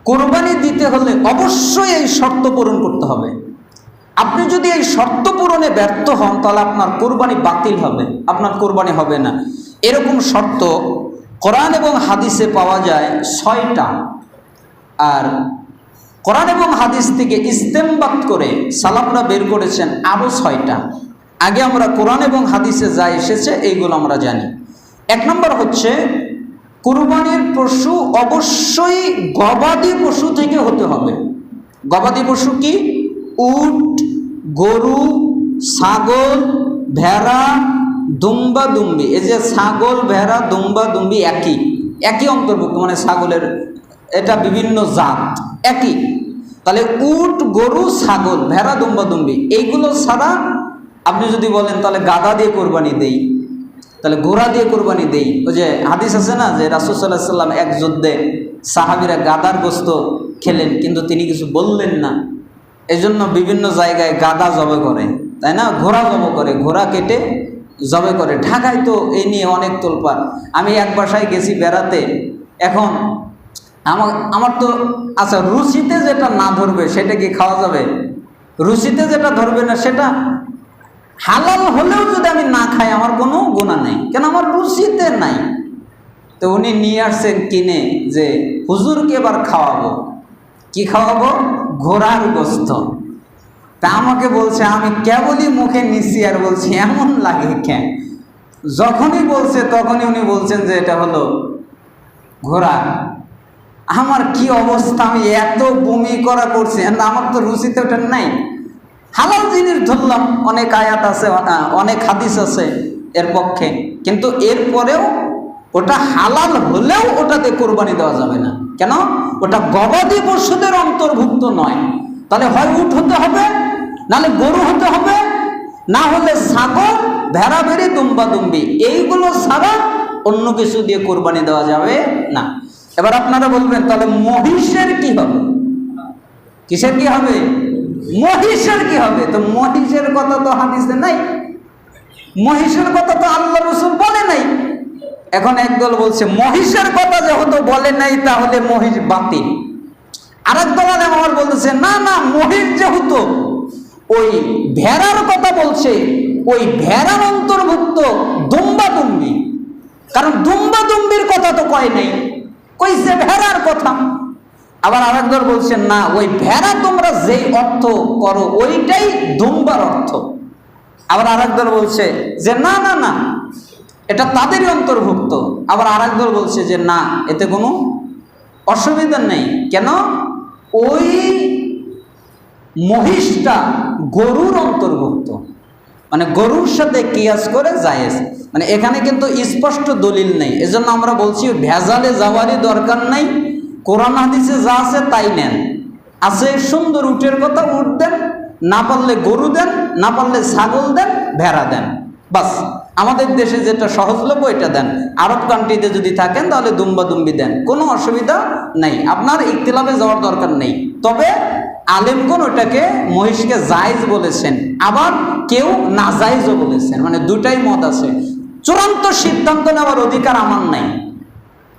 কোরবানি দিতে হলে অবশ্যই এই শর্ত পূরণ করতে হবে। আপনি যদি এই শর্ত পূরণে ব্যর্থ হন তাহলে আপনার কোরবানি বাতিল হবে, আপনার কোরবানি হবে না। এরকম শর্ত কোরআন এবং হাদিসে পাওয়া যায় 6টা, আর কোরআন এবং হাদিস থেকে ইস্তেমবাত করে সালাফরা বের করেছেন আরও 6টা। আগে আমরা কোরআন এবং হাদিসে যা এসেছে এইগুলো আমরা জানি। 1 নম্বর হচ্ছে কুরবানির পশু অবশ্যই গবাদি পশু থেকে হতে হবে। গবাদি পশু কি? উট, গরু, ছাগল, ভেড়া, দুম্বা দুম্বি। এই যে ছাগল, ভেড়া, দুম্বা দুম্বি একই অন্তর্ভুক্ত, মানে ছাগলের এটা বিভিন্ন জাত একই। তাহলে উট, গরু, ছাগল, ভেড়া, দুম্বা দুম্বি এইগুলো ছাড়া আপনি যদি বলেন তাহলে গাধা দিয়ে কোরবানি দেই, তাহলে ঘোড়া দিয়ে কোরবানি দেই। ওই যে হাদিস আছে না যে রাসূল সাল্লাল্লাহু আলাইহি ওয়াসাল্লাম এক যুদ্ধে সাহাবীরা গাধার গোশত খেলেন কিন্তু তিনি কিছু বললেন না, এজন্য বিভিন্ন জায়গায় গাধা জবে করে, তাই না? ঘোড়া জবে করে, ঘোড়া কেটে জবে করে। ঢাকায় তো এই নিয়ে অনেক তোলপাড়। আমি এক বাসায় গেছি বেড়াতে, এখন আমার তো আচ্ছা, রুচিতে যেটা না ধরবে সেটা কি খাওয়া যাবে? রুচিতে যেটা ধরবে না সেটা হালাল হলেও যদি আমি না খাই আমার কোনো গুনাহ নেই, কেন আমার রুচিতে নাই। তো উনি নিয়ে আসছেন কিনে যে হুজুরকে এবার খাওয়াবো। কি খাওয়াবো? ঘোড়ার গোশত। তা আমাকে বলছে, আমি কেবলই মুখে নিচ্ছি আর বলছি এমন লাগে কেন? যখনই বলছে তখনই উনি বলছেন যে এটা হলো ঘোড়া। আমার কি অবস্থা, আমি এত বমি করা করছি, আমার তো রুচিতে ওটা নাই। হালাল জিনিস ধরলাম, অনেক আয়াত আছে, অনেক হাদিস আছে এর পক্ষে, কিন্তু এরপরেও ওটা হালাল হলেও ওটাতে কোরবানি দেওয়া যাবে না। কেন? ওটা গবাদি পশুদের অন্তর্ভুক্ত নয়। তাহলে হয় উট হতে হবে, নাহলে গরু হতে হবে, না হলে ছাগল, ভেড়া ভেড়ি, দুম্বা দুম্বি, এইগুলো ছাড়া অন্য কিছু দিয়ে কোরবানি দেওয়া যাবে না। এবার আপনারা বলবেন তাহলে মহিষের কি হবে? কিসের কি হবে? মহিষের কি হবে? তো মহিষের কথা তো হাদিসে নাই, মহিষের কথা তো আল্লাহ রাসূল বলে নাই। এখন একদল বলছে মহিষের কথা যেহেতু বলে নাই তাহলে মহিষ বাতিল। আরেক দল আমার বলতেছে না না, মহিষ যেহেতু ওই ভেড়ার কথা বলছে, ওই ভেড়ার অন্তর্ভুক্ত দুম্বা দুম্বি, কারণ দুম্বা দুম্বির কথা তো কয় নাই, কইছে ভেড়ার কথা। আবার আরেক দল বলছেন না, ওই ভেড়া তোমরা যেই অর্থ করো ওইটাই দুম্বার অর্থ। আবার আরেক দল বলছে যে না না না, এটা তাদেরই অন্তর্ভুক্ত। আবার আরেক দল বলছে যে না, এতে কোনো অসুবিধা নেই। কেন? ওই মহিষটা গরুর অন্তর্ভুক্ত, মানে গরুর সাথে কিয়াস করে জায়েজ। মানে এখানে কিন্তু স্পষ্ট দলিল নেই, এজন্য আমরা বলছি ভেজালে যাওয়ারই দরকার নাই। কোরআন হাদিসে যা আছে তাই নেন। আছে সুন্দর উটের কথা, উট দেন, না পারলে গরু দেন, না পারলে ছাগল দেন, ভেড়া দেন, বাস। আমাদের দেশে যেটা সহজলভ্য এটা দেন। আরব কান্ট্রিতে যদি থাকেন তাহলে দুম্বা দুম্বি দেন, কোনো অসুবিধা নেই, আপনার ইখতিলাফে যাওয়ার দরকার নেই। তবে আলেমগণ ওটাকে মহিষকে জায়েজ বলেছেন, আবার কেউ নাজায়েজও বলেছেন, মানে দুটাই মত আছে। চূড়ান্ত সিদ্ধান্ত নেওয়ার অধিকার আমার নাই।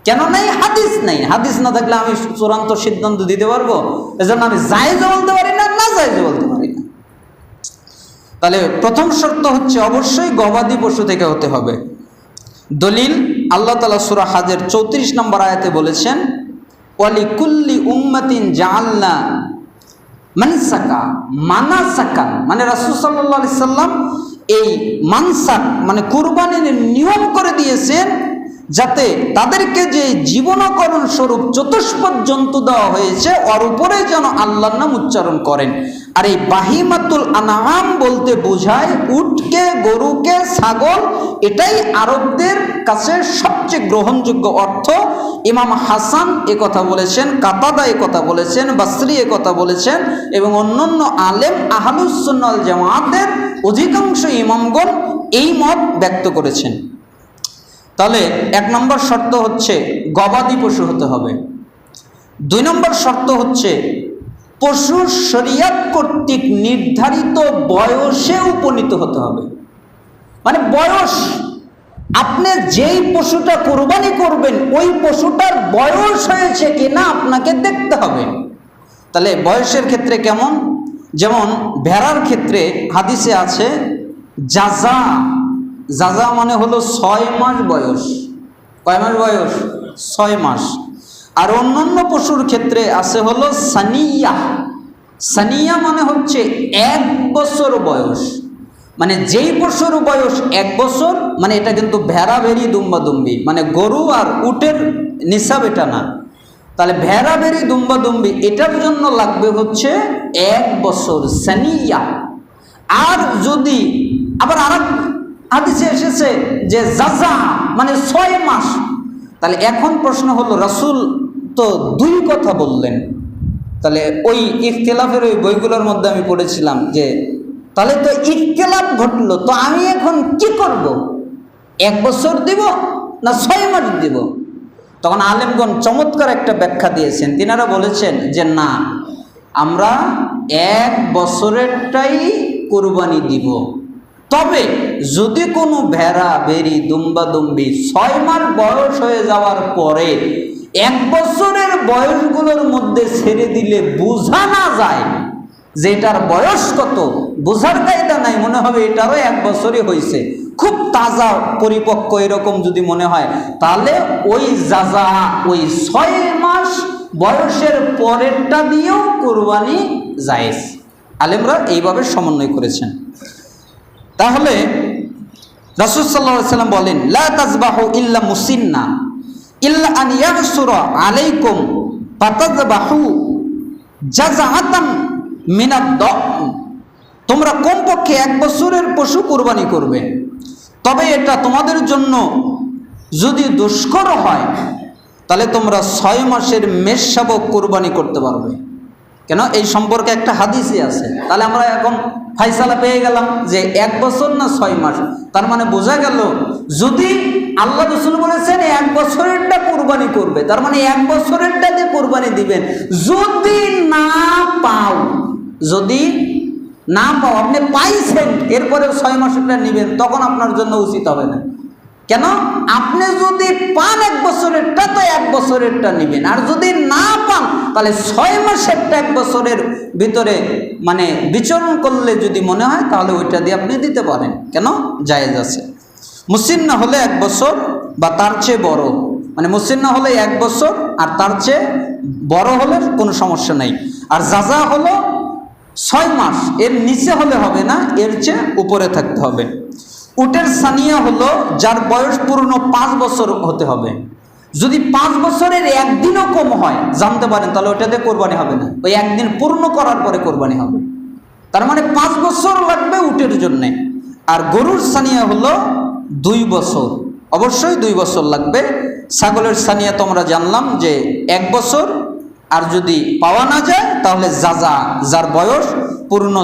কেন নাই? হাদিস নাই। হাদিস না থাকলে আমি চূড়ান্ত সিদ্ধান্ত দিতে পারবো? এজন্য আমি জায়েজও বলতে পারি না, না জায়েজও বলতে পারি না। তাহলে প্রথম শর্ত হচ্ছে অবশ্যই গবাদি পশু থেকে হতে হবে। দলিল আল্লাহ তাআলা সূরা হাজের 34 নম্বর আয়াতে বলেছেন, ওয়ালিকুল্লি উম্মাতিন জাআলনা মানাসাকান, মানে রাসূল সাল্লাল্লাহু আলাইহি সাল্লাম এই মানসাক মানে কুরবানির নিয়ম করে দিয়েছেন, যাতে তাদেরকে যে জীবনকরণ স্বরূপ চতুষ্পদ জন্তু দেওয়া হয়েছে ওর উপরে যেন আল্লাহর নাম উচ্চারণ করেন। আর এই বাহিমাতুল আনআম বলতে বোঝায় উটকে, গরুকে, ছাগল। এটাই আরবদের কাছে সবচেয়ে গ্রহণযোগ্য অর্থ। ইমাম হাসান কথা বলেছেন, কাতাদা কথা বলেছেন, বাসরি কথা বলেছেন, এবং অন্যান্য আলেম আহলুস সুন্নাহ ওয়াল জামাতের অধিকাংশ ইমামগণ এই মত ব্যক্ত করেছেন। তাহলে 1 নম্বর শর্ত হচ্ছে গবাদি পশু হতে হবে। 2 নম্বর শর্ত হচ্ছে পশু শরীয়ত কর্তৃক নির্ধারিত বয়সে উপনীত হতে হবে। মানে বয়স, আপনি যেই পশুটা কোরবানি করবেন ওই পশুটার বয়স হয়েছে কিনা আপনাকে দেখতে হবে। তাহলে বয়সের ক্ষেত্রে কেমন? যেমন ভেড়ার ক্ষেত্রে হাদিসে আছে জাজা, জাজা মানে হলো 6 মাস বয়স। কয় মাস বয়স? 6 মাস। আর অন্যান্য পশুর ক্ষেত্রে আছে হলো সানিয়া, সানিয়া মানে হচ্ছে 1 বছর বয়স। মানে যেই পশুর বয়স 1 বছর, মানে এটা কিন্তু ভেড়া ভেড়ি দুম্বা দুম্বি, মানে গরু আর উটের নিসাব এটা না। তাহলে ভেড়া ভেড়ি দুম্বা দুম্বি এটার জন্য লাগবে হচ্ছে 1 বছর সানিয়া। আর যদি আবার আরেক হাদিসে এসেছে যে জাজা মানে 6 মাস। তাহলে এখন প্রশ্ন হলো, রাসূল তো 2 কথা বললেন, তাহলে ওই ইখতিলাফের ওই বইগুলোর মধ্যে আমি পড়েছিলাম যে তাহলে তো ইখতিলাফ ঘটলো, তো আমি এখন কি করব? 1 বছর দিব না 6 মাস দিব? তখন আলেমগণ চমৎকার একটা ব্যাখ্যা দিয়েছেন। তিনারা বলেছেন যে না, আমরা 1 বছরেরটাই কুরবানি দিব। তবে যদি কোনো ভেড়া ভেড়ি দুম্বা দুম্বি 6 মাস বয়স হয়ে যাওয়ার পরে 1 বছরের বয়সগুলোর মধ্যে ছেড়ে দিলে বোঝা না যায় যে এটার বয়স কত, বোঝার কায়দা নাই, মনে হবে এটারও 1 বছরই হয়েছে, খুব তাজা পরিপক্ক এরকম যদি মনে হয়, তাহলে ওই জাজা ওই 6 মাস বয়সের পরেরটা দিয়েও কুরবানি জায়েজ। আলেমরা এইভাবে সমন্বয় করেছেন। তাহলে রাসূল সাল্লাল্লাহু আলাইহি ওয়াসাল্লাম বলেন লা তাযবাহু ইল্লা মুসিন্না ইল্লা আন ইয়াগসুরা আলাইকুম ফাতাযবাহু জাযআতান মিনাদ দাম। তোমরা কমপক্ষে 1 বছরের পশু কুরবানি করবে, তবে এটা তোমাদের জন্য যদি দুষ্কর হয় তাহলে তোমরা 6 মাসের মেষ শাবক কুরবানি করতে পারবে। কেন? এই সম্পর্কে একটা হাদিসই আছে। তাহলে আমরা এখন ফাইসালা পেয়ে গেলাম যে 1 বছর না 6 মাস। তার মানে বোঝা গেল যদি আল্লাহ রাসূল বলেছেন 1 বছরেরটা কুরবানি করবে, তার মানে 1 বছরেরটা দিয়ে কুরবানি দিবেন। যদি না পাও, যদি না পাও, আপনি পাইছেন এরপরে 6 মাসেরটা নেবেন, তখন আপনার জন্য উচিত হবে না। কেন? আপনি যদি পান 1 বছরেরটা, তো 1 বছরেরটা নেবেন। আর যদি না পান তাহলে 6 মাসেরটা 1 বছরের ভিতরে মানে বিচরণ করলে যদি মনে হয় তাহলে ওইটা দিয়ে আপনি দিতে পারেন। কেন? জায়েজ আছে। মুসিন্না হলে 1 বছর বা তার চেয়ে বড়, মানে মুসিন্না হলে 1 বছর আর তার চেয়ে বড় হলে কোনো সমস্যা নেই। আর জাজা হলো 6 মাস, এর নিচে হলে হবে না, এর চেয়ে উপরে থাকতে হবে। উটের সানিয়া হলো যার বয়স পূর্ণ 5 বছর হতে হবে। যদি 5 বছরের একদিনও কম হয় জানতে পারেন, তাহলে ওটাতে কোরবানি হবে না, ওই একদিন পূর্ণ করার পরে কোরবানি হবে। তার মানে 5 বছর লাগবে উটের জন্যে। আর গরুর সানিয়া হলো 2 বছর, অবশ্যই 2 বছর লাগবে। ছাগলের সানিয়া তো আমরা জানলাম যে 1 বছর, আর যদি পাওয়া না যায় তাহলে জাজা, যার বয়স পূর্ণ